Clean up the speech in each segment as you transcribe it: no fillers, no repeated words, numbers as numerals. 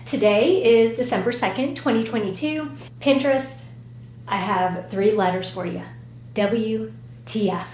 Today is December 2nd, 2022. Pinterest, I have 3 letters for you. WTF.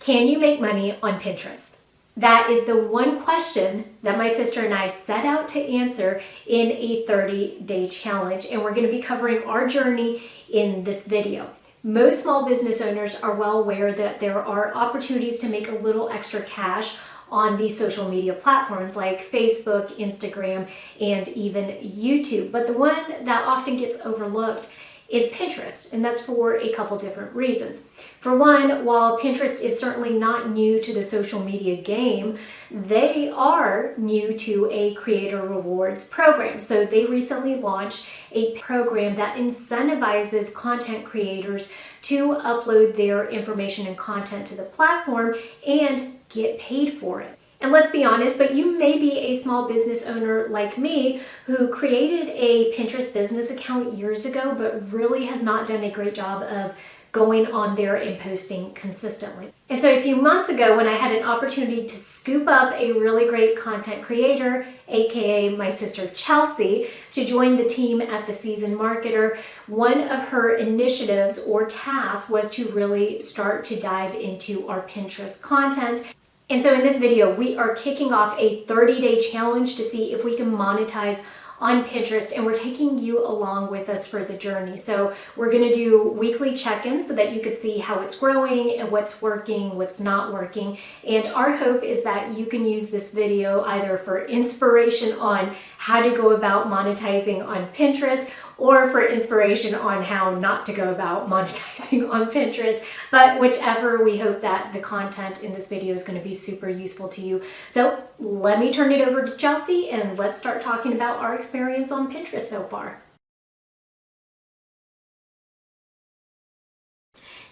Can you make money on Pinterest? That is the one question that my sister and I set out to answer in a 30-day challenge, and we're going to be covering our journey in this video. Most small business owners are well aware that there are opportunities to make a little extra cash on these social media platforms like Facebook, Instagram, and even YouTube. But the one that often gets overlooked is Pinterest, and that's for a couple different reasons. For one, while Pinterest is certainly not new to the social media game, they are new to a creator rewards program. So they recently launched a program that incentivizes content creators to upload their information and content to the platform and get paid for it. And let's be honest, but you may be a small business owner like me who created a Pinterest business account years ago, but really has not done a great job of going on there and posting consistently. And so a few months ago, when I had an opportunity to scoop up a really great content creator, aka my sister Chelsea, to join the team at the Seasoned Marketer, one of her initiatives or tasks was to really start to dive into our Pinterest content. And so in this video, we are kicking off a 30-day challenge to see if we can monetize on Pinterest, and we're taking you along with us for the journey. So we're going to do weekly check-ins so that you could see how it's growing and what's working, what's not working. And our hope is that you can use this video either for inspiration on how to go about monetizing on Pinterest, or for inspiration on how not to go about monetizing on Pinterest. But whichever, we hope that the content in this video is going to be super useful to you. So let me turn it over to Chelsea and let's start talking about our experience on Pinterest so far.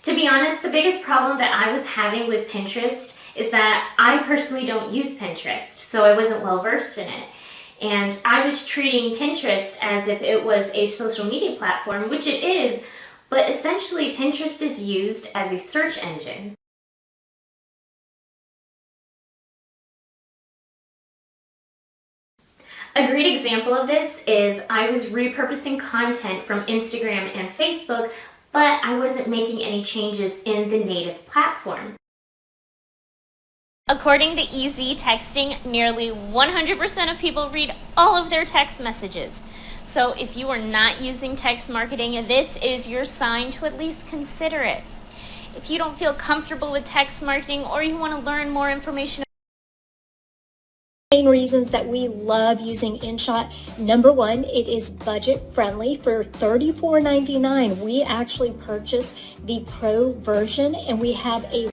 To be honest, the biggest problem that I was having with Pinterest is that I personally don't use Pinterest, so I wasn't well versed in it. And I was treating Pinterest as if it was a social media platform, which it is, but essentially Pinterest is used as a search engine. A great example of this is I was repurposing content from Instagram and Facebook, but I wasn't making any changes in the native platform. According to Easy Texting, nearly 100% of people read all of their text messages. So if you are not using text marketing, this is your sign to at least consider it. If you don't feel comfortable with text marketing or you want to learn more information, Main reasons that we love using InShot. Number one, it is budget friendly. For $34.99, we actually purchased the Pro version, and we have a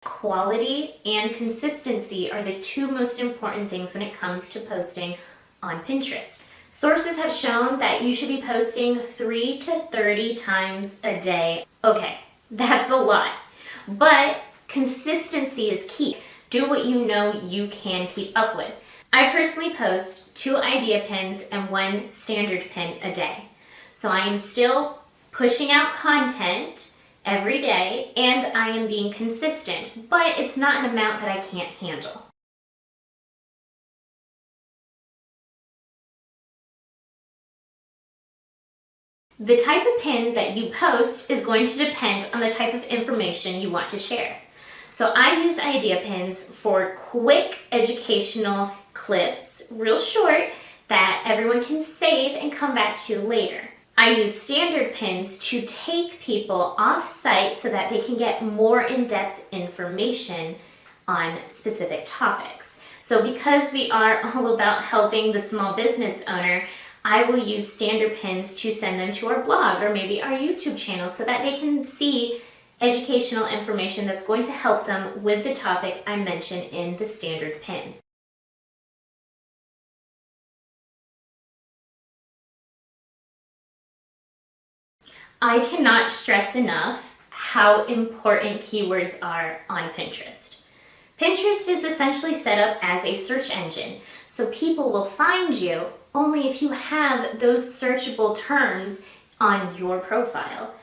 quality and consistency are the two most important things when it comes to posting on Pinterest. Sources have shown that you should be posting 3 to 30 times a day. Okay, that's a lot, but consistency is key. Do what you know you can keep up with. I personally post 2 idea pins and 1 standard pin a day. So I am still pushing out content every day, and I am being consistent, but it's not an amount that I can't handle. The type of pin that you post is going to depend on the type of information you want to share. So I use idea pins for quick educational clips, real short, that everyone can save and come back to later. I use standard pins to take people off site so that they can get more in-depth information on specific topics. So because we are all about helping the small business owner, I will use standard pins to send them to our blog or maybe our YouTube channel so that they can see educational information that's going to help them with the topic I mentioned in the standard pin. I cannot stress enough how important keywords are on Pinterest. Pinterest is essentially set up as a search engine, so people will find you only if you have those searchable terms on your profile.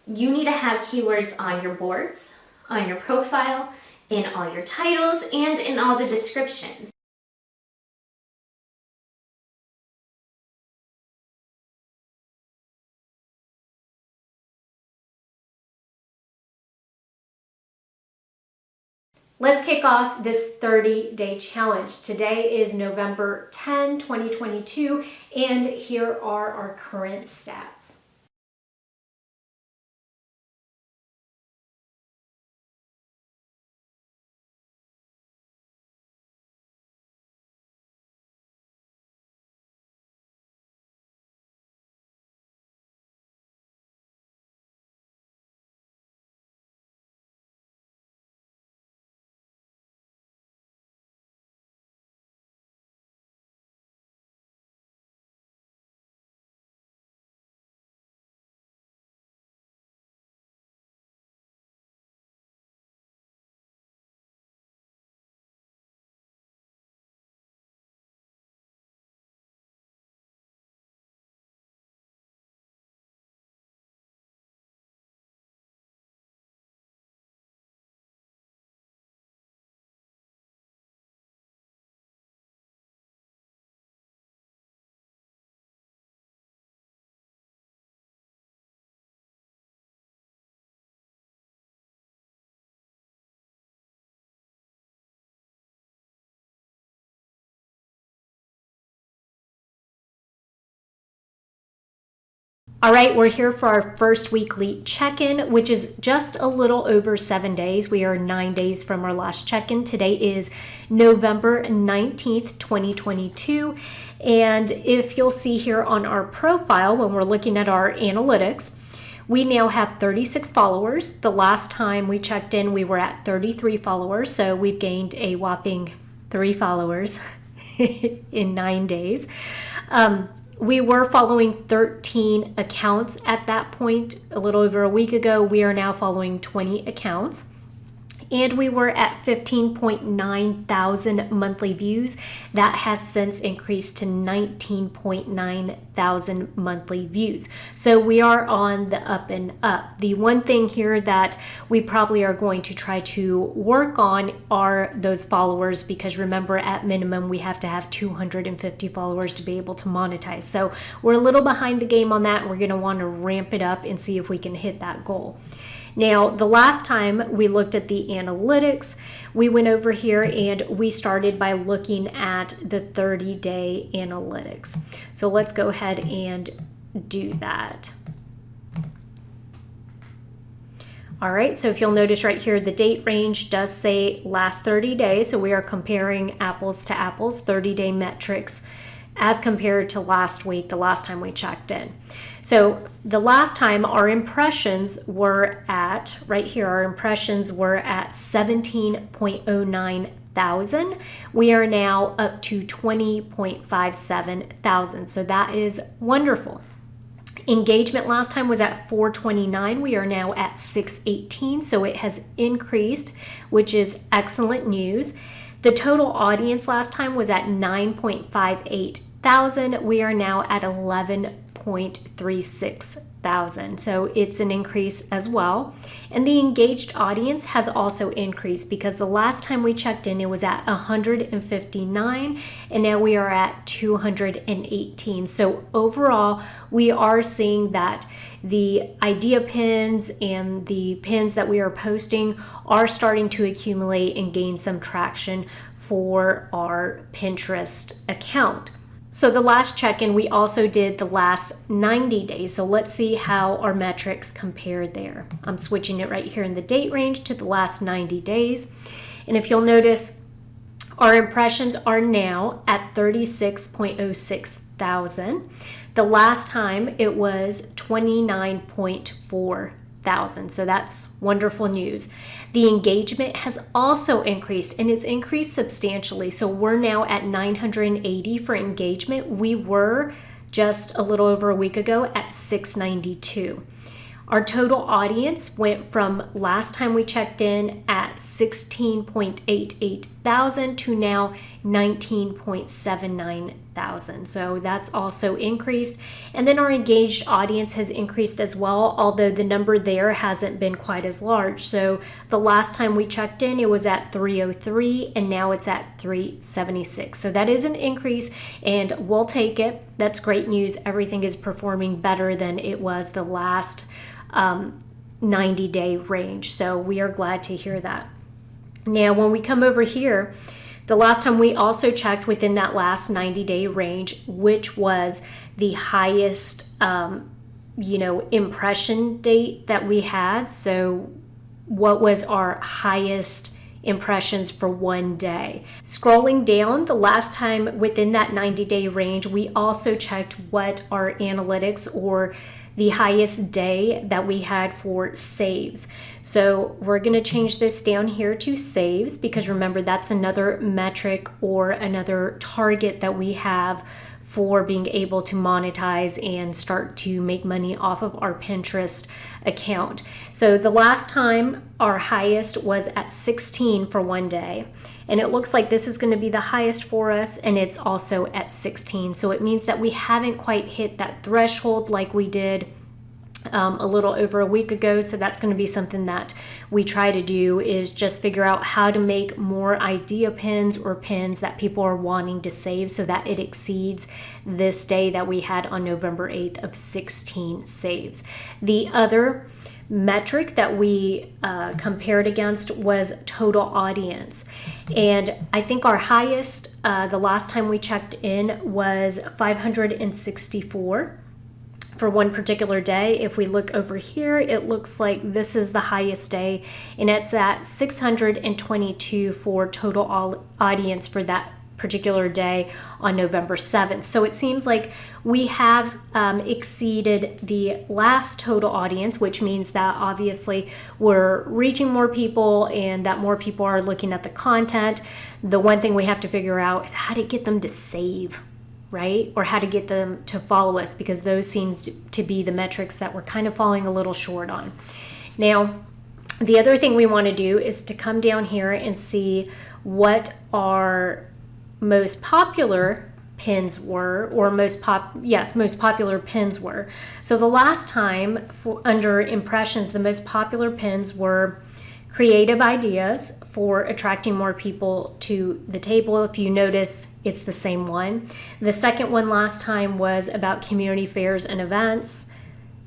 You need to have keywords on your boards, on your profile, in all your titles, and in all the descriptions. Let's kick off this 30-day challenge. Today is November 10, 2022, and here are our current stats. All right, we're here for our first weekly check-in, which is just a little over 7 days. We are 9 days from our last check-in. Today is November 19th, 2022. And if you'll see here on our profile, when we're looking at our analytics, we now have 36 followers. The last time we checked in, we were at 33 followers. So we've gained a whopping 3 followers in 9 days. We were following 13 accounts at that point a little over a week ago. We are now following 20 accounts. And we were at 15.9 thousand monthly views. That has since increased to 19.9 thousand monthly views. So we are on the up and up. The one thing here that we probably are going to try to work on are those followers, because remember, at minimum, we have to have 250 followers to be able to monetize. So we're a little behind the game on that. We're going to want to ramp it up and see if we can hit that goal. Now, the last time we looked at the analytics, we went over here and we started by looking at the 30-day analytics. So let's go ahead and do that. All right, so if you'll notice right here, the date range does say last 30 days. So we are comparing apples to apples, 30-day metrics as compared to last week, the last time we checked in. So the last time our impressions were at, right here, our impressions were at 17.09 thousand. We are now up to 20.57 thousand. So that is wonderful. Engagement last time was at 429. We are now at 618. So it has increased, which is excellent news. The total audience last time was at 9.58 thousand. We are now at 11.36 thousand. So it's an increase as well. And the engaged audience has also increased, because the last time we checked in, it was at 159, and now we are at 218. So overall, we are seeing that the idea pins and the pins that we are posting are starting to accumulate and gain some traction for our Pinterest account. So the last check-in, we also did the last 90 days. So let's see how our metrics compare there. I'm switching it right here in the date range to the last 90 days. And if you'll notice, our impressions are now at 36.06 thousand. The last time it was 29.4 thousand. So that's wonderful news. The engagement has also increased, and it's increased substantially. So we're now at 980 for engagement. We were just a little over a week ago at 692. Our total audience went from last time we checked in at 16.88 thousand to now 19.79 thousand. So that's also increased. And then our engaged audience has increased as well, although the number there hasn't been quite as large. So the last time we checked in, it was at 303 and now it's at 376. So that is an increase and we'll take it. That's great news. Everything is performing better than it was the last 90-day range. So we are glad to hear that. Now, when we come over here, the last time we also checked within that last 90-day range, which was the highest, impression date that we had. So what was our highest impressions for one day? Scrolling down, the last time within that 90-day range, we also checked what our analytics or the highest day that we had for saves. So we're going to change this down here to saves, because remember, that's another metric or another target that we have for being able to monetize and start to make money off of our Pinterest account. So the last time our highest was at 16 for one day. And it looks like this is going to be the highest for us, and it's also at 16. So it means that we haven't quite hit that threshold like we did a little over a week ago. So that's going to be something that we try to do, is just figure out how to make more idea pins or pins that people are wanting to save so that it exceeds this day that we had on November 8th of 16 saves. The other metric that we compared against was total audience. And I think our highest, the last time we checked in, was 564 for one particular day. If we look over here, it looks like this is the highest day, and it's at 622 for total audience for that particular day on November 7th. So it seems like we have exceeded the last total audience, which means that obviously we're reaching more people and that more people are looking at the content. The one thing we have to figure out is how to get them to save, right? Or how to get them to follow us, because those seems to be the metrics that we're kind of falling a little short on. Now, the other thing we want to do is to come down here and see what our most popular pins were, or most popular pins were. So the last time under impressions, the most popular pins were creative ideas for attracting more people to the table. If you notice, it's the same one. The second one last time was about community fairs and events.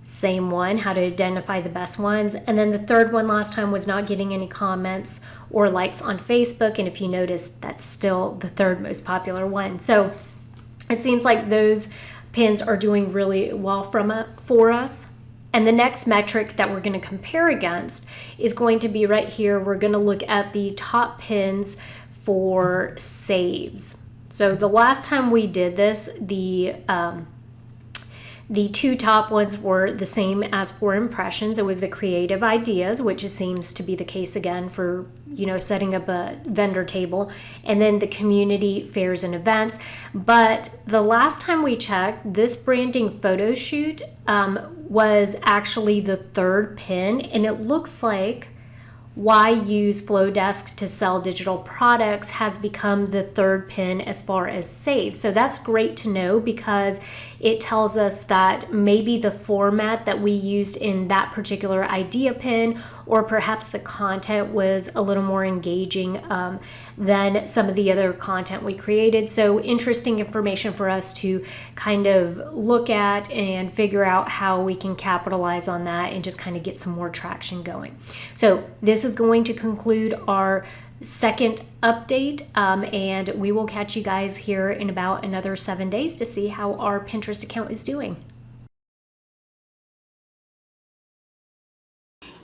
Same one, how to identify the best ones. And then the third one last time was not getting any comments or likes on Facebook. And if you notice, that's still the third most popular one. So it seems like those pins are doing really well for us. And the next metric that we're going to compare against is going to be right here. We're going to look at the top pins for saves. So the last time we did this, the two top ones were the same as for impressions. It was the creative ideas, which seems to be the case again for, setting up a vendor table, and then the community fairs and events. But the last time we checked, this branding photo shoot was actually the third pin, and it looks like why use Flowdesk to sell digital products has become the third pin as far as saves. So that's great to know, because it tells us that maybe the format that we used in that particular idea pin, or perhaps the content, was a little more engaging than some of the other content we created. So interesting information for us to kind of look at and figure out how we can capitalize on that and just kind of get some more traction going. So this is going to conclude our second update, and we will catch you guys here in about another 7 days to see how our Pinterest account is doing.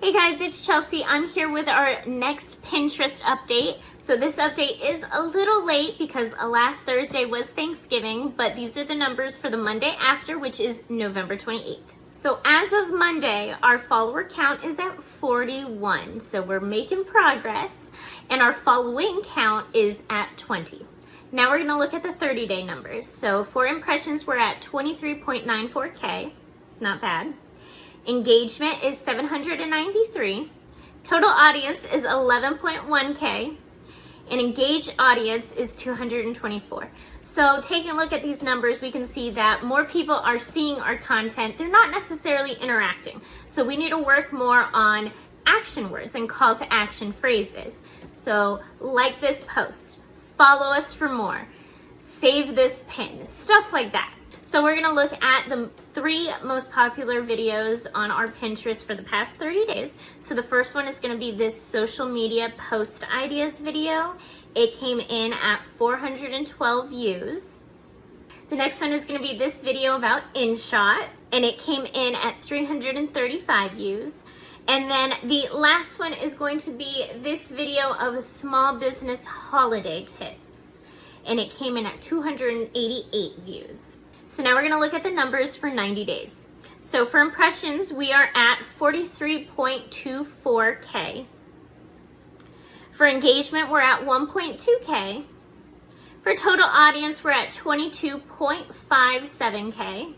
Hey guys, it's Chelsea. I'm here with our next Pinterest update. So this update is a little late because last Thursday was Thanksgiving, but these are the numbers for the Monday after, which is November 28th. So as of Monday, our follower count is at 41. So we're making progress, and our following count is at 20. Now we're going to look at the 30-day numbers. So for impressions, we're at 23.94K. Not bad. Engagement is 793. Total audience is 11.1K. and engaged audience is 224. So taking a look at these numbers, we can see that more people are seeing our content. They're not necessarily interacting. So we need to work more on action words and call to action phrases. So like this post, follow us for more, save this pin, stuff like that. So we're gonna look at the 3 most popular videos on our Pinterest for the past 30 days. So the first one is gonna be this social media post ideas video. It came in at 412 views. The next one is gonna be this video about InShot, and it came in at 335 views. And then the last one is going to be this video of small business holiday tips, and it came in at 288 views. So now we're gonna look at the numbers for 90 days. So for impressions, we are at 43.24K. For engagement, we're at 1.2K. For total audience, we're at 22.57K.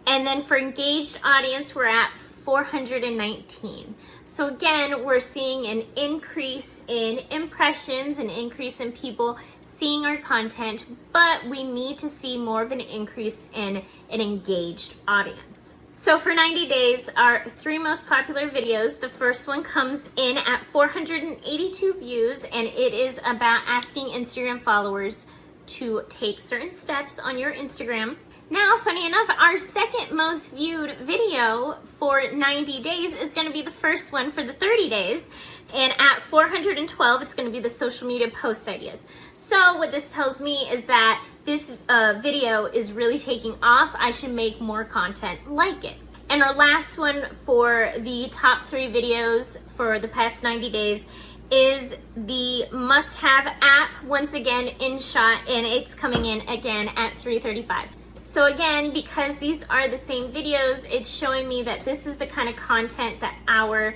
And then for engaged audience, we're at 419. So again, we're seeing an increase in impressions, an increase in people seeing our content, but we need to see more of an increase in an engaged audience. So for 90 days, our 3 most popular videos, the first one comes in at 482 views, and it is about asking Instagram followers to take certain steps on your Instagram. Now, funny enough, our second most viewed video for 90 days is going to be the first one for the 30 days. And at 412, it's going to be the social media post ideas. So what this tells me is that this video is really taking off. I should make more content like it. And our last one for the top 3 videos for the past 90 days is the must-have app, once again, InShot, and it's coming in again at 335. So again, because these are the same videos, it's showing me that this is the kind of content that our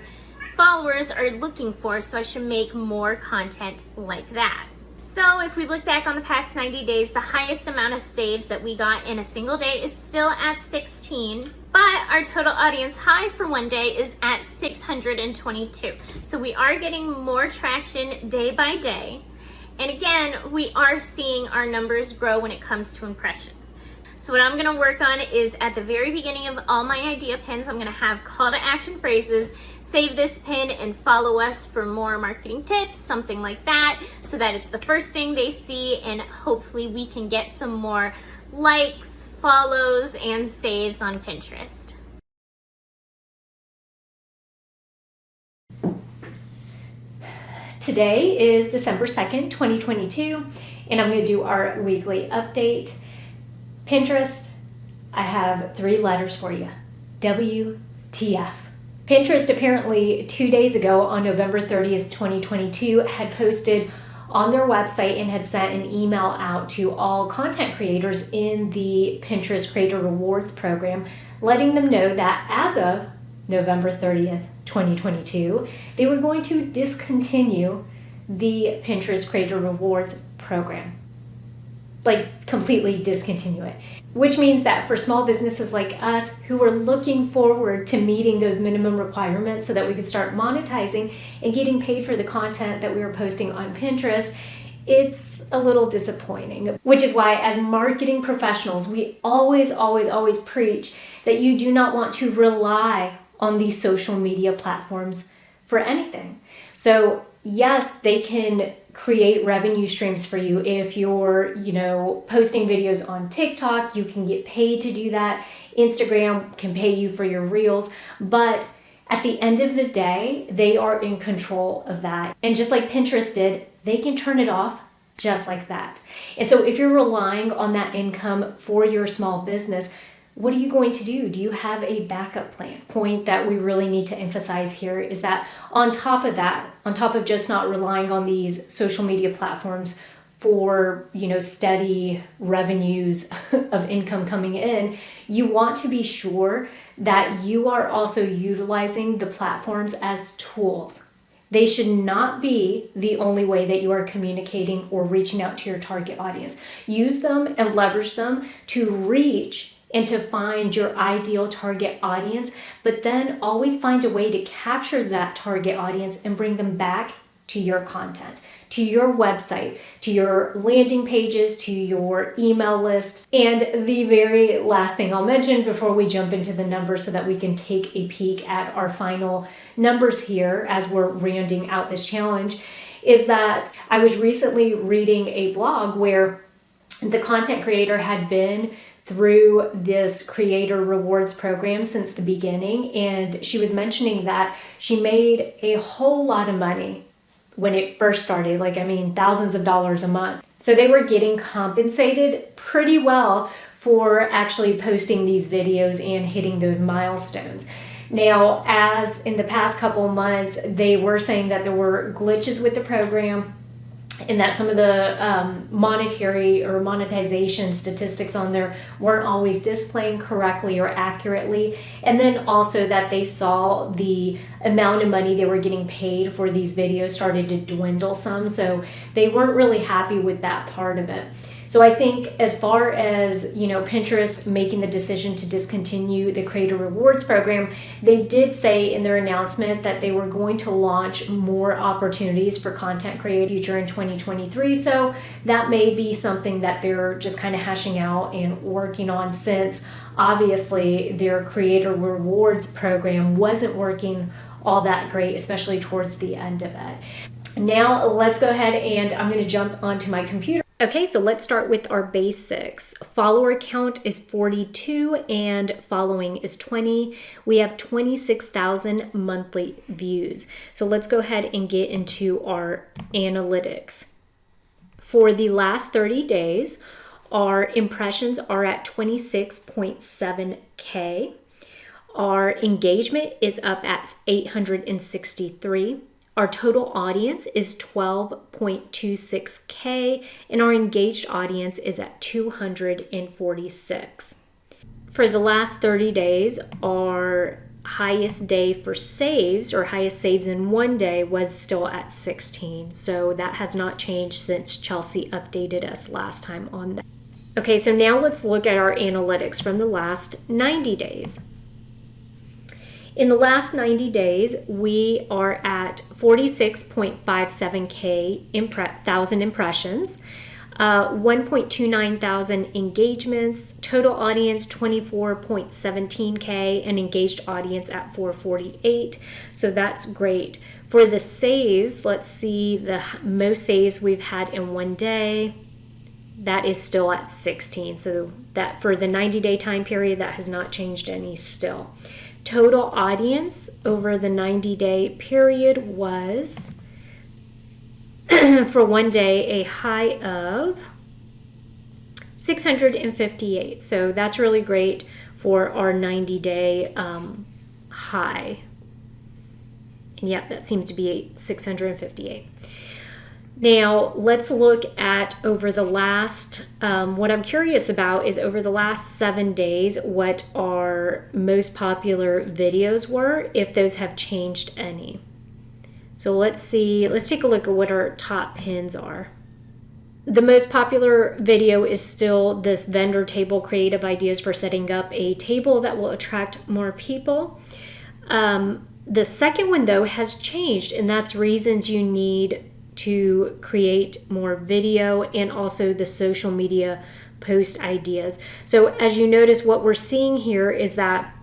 followers are looking for, so I should make more content like that. So if we look back on the past 90 days, the highest amount of saves that we got in a single day is still at 16, but our total audience high for one day is at 622. So we are getting more traction day by day. And again, we are seeing our numbers grow when it comes to impressions. So what I'm gonna work on is at the very beginning of all my idea pins, I'm gonna have call to action phrases, save this pin and follow us for more marketing tips, something like that, so that it's the first thing they see, and hopefully we can get some more likes, follows, and saves on Pinterest. Today is December 2nd, 2022, and I'm gonna do our weekly update. Pinterest, I have 3 letters for you. WTF. Pinterest apparently 2 days ago on November 30th, 2022 had posted on their website and had sent an email out to all content creators in the Pinterest Creator Rewards program, letting them know that as of November 30th, 2022, they were going to discontinue the Pinterest Creator Rewards program. Like completely discontinue it, which means that for small businesses like us who were looking forward to meeting those minimum requirements so that we could start monetizing and getting paid for the content that we were posting on Pinterest, it's a little disappointing, which is why as marketing professionals, we always preach that you do not want to rely on these social media platforms for anything. So yes, they can create revenue streams for you. If you're, posting videos on TikTok, you can get paid to do that. Instagram can pay you for your reels, but at the end of the day, they are in control of that. And just like Pinterest did, they can turn it off just like that. And so if you're relying on that income for your small business, what are you going to do? Do you have a backup plan? Point that we really need to emphasize here is that on top of just not relying on these social media platforms for, steady revenues of income coming in, you want to be sure that you are also utilizing the platforms as tools. They should not be the only way that you are communicating or reaching out to your target audience. Use them and leverage them to reach and to find your ideal target audience, but then always find a way to capture that target audience and bring them back to your content, to your website, to your landing pages, to your email list. And the very last thing I'll mention before we jump into the numbers so that we can take a peek at our final numbers here as we're rounding out this challenge is that I was recently reading a blog where the content creator had been through this creator rewards program since the beginning, and she was mentioning that she made a whole lot of money when it first started, thousands of dollars a month. So they were getting compensated pretty well for actually posting these videos and hitting those milestones. Now, as in the past couple months, they were saying that there were glitches with the program and that some of the monetary or monetization statistics on there weren't always displaying correctly or accurately. And then also that they saw the amount of money they were getting paid for these videos started to dwindle some. So they weren't really happy with that part of it. So I think as far as, Pinterest making the decision to discontinue the Creator Rewards program, they did say in their announcement that they were going to launch more opportunities for content creator future in 2023. So that may be something that they're just kind of hashing out and working on, since obviously their Creator Rewards program wasn't working all that great, especially towards the end of it. Now let's go ahead and I'm going to jump onto my computer. Okay, so let's start with our basics. Follower count is 42 and following is 20. We have 26,000 monthly views. So let's go ahead and get into our analytics. For the last 30 days, our impressions are at 26.7K. Our engagement is up at 863. Our total audience is 12.26K, and our engaged audience is at 246. For the last 30 days, our highest day for saves, or highest saves in one day, was still at 16. So that has not changed since Chelsea updated us last time on that. Okay, so now let's look at our analytics from the last 90 days. In the last 90 days, we are at 46.57K thousand impressions, 1.29 thousand engagements, total audience 24.17K, and engaged audience at 448. So that's great. For the saves, let's see the most saves we've had in one day. That is still at 16. So that for the 90-day time period, that has not changed any still. Total audience over the 90-day period was, for one day, a high of 658. So that's really great for our 90-day high. And yep, that seems to be 658. Now, let's look at over the last, what I'm curious about is over the last 7 days, what our most popular videos were, if those have changed any. So let's take a look at what our top pins are. The most popular video is still this vendor table, creative ideas for setting up a table that will attract more people. The second one, though, has changed, and that's reasons you need to create more video, and also the social media post ideas. So as you notice, what we're seeing here is that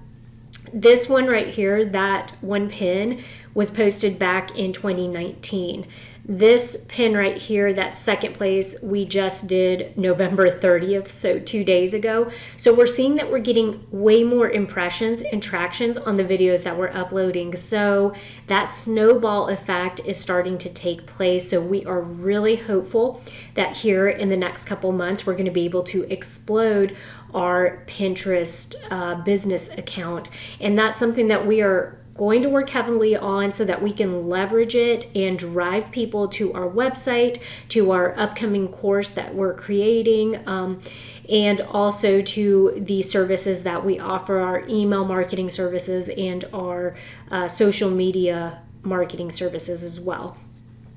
this one right here, that one pin, was posted back in 2019. This pin right here, that second place, we just did November 30th, so 2 days ago. So we're seeing that we're getting way more impressions and tractions on the videos that we're uploading. So that snowball effect is starting to take place. So we are really hopeful that here in the next couple months, we're going to be able to explode our Pinterest business account. And that's something that we are going to work heavily on so that we can leverage it and drive people to our website, to our upcoming course that we're creating, and also to the services that we offer, our email marketing services and our social media marketing services as well.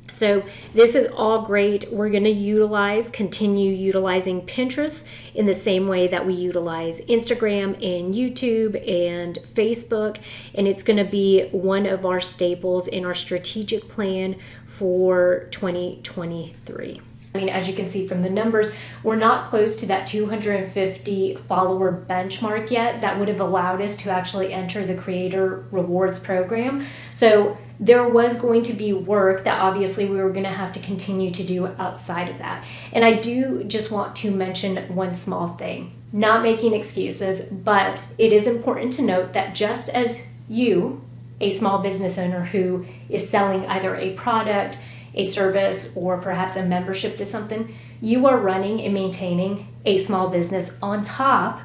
So this is all great. We're going to continue utilizing Pinterest in the same way that we utilize Instagram and YouTube and Facebook. And it's going to be one of our staples in our strategic plan for 2023. I mean, as you can see from the numbers, we're not close to that 250 follower benchmark yet. That would have allowed us to actually enter the Creator Rewards program. So there was going to be work that obviously we were going to have to continue to do outside of that. And I do just want to mention one small thing, not making excuses, but it is important to note that just as you, a small business owner who is selling either a product, a service, or perhaps a membership to something, you are running and maintaining a small business on top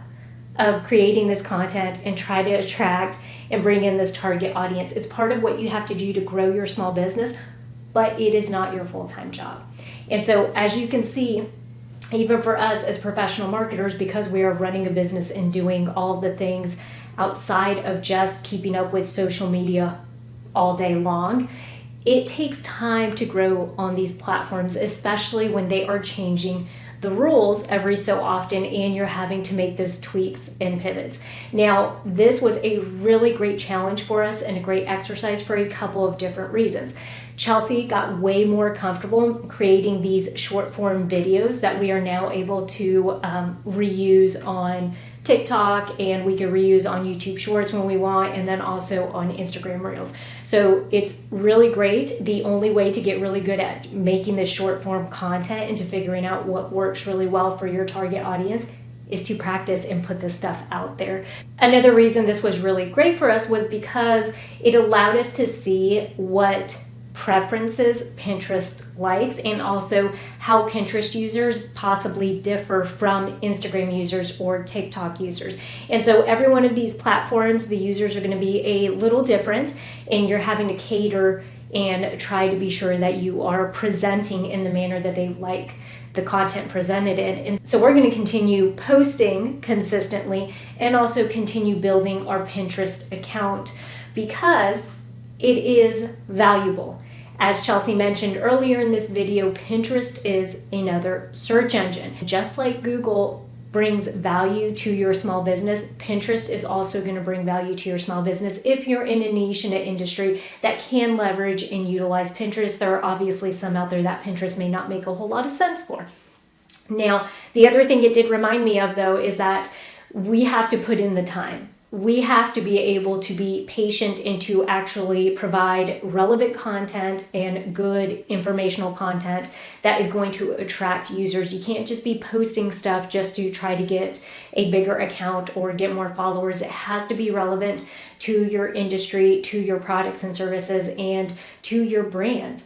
of creating this content and try to attract and bring in this target audience. It's part of what you have to do to grow your small business, but it is not your full-time job. And so as you can see, even for us as professional marketers, because we are running a business and doing all the things outside of just keeping up with social media all day long, it takes time to grow on these platforms, especially when they are changing the rules every so often and you're having to make those tweaks and pivots. Now, this was a really great challenge for us and a great exercise for a couple of different reasons. Chelsea got way more comfortable creating these short form videos that we are now able to reuse on TikTok, and we can reuse on YouTube Shorts when we want, and then also on Instagram Reels. So it's really great. The only way to get really good at making this short form content and to figuring out what works really well for your target audience is to practice and put this stuff out there. Another reason this was really great for us was because it allowed us to see what preferences Pinterest likes and also how Pinterest users possibly differ from Instagram users or TikTok users. And so every one of these platforms, the users are going to be a little different, and you're having to cater and try to be sure that you are presenting in the manner that they like the content presented in. And so we're going to continue posting consistently and also continue building our Pinterest account because it is valuable. As Chelsea mentioned earlier in this video, Pinterest is another search engine. Just like Google brings value to your small business, Pinterest is also going to bring value to your small business if you're in a niche in an industry that can leverage and utilize Pinterest. There are obviously some out there that Pinterest may not make a whole lot of sense for. Now, the other thing it did remind me of, though, is that we have to put in the time. We have to be able to be patient and to actually provide relevant content and good informational content that is going to attract users. You can't just be posting stuff just to try to get a bigger account or get more followers. It has to be relevant to your industry, to your products and services, and to your brand.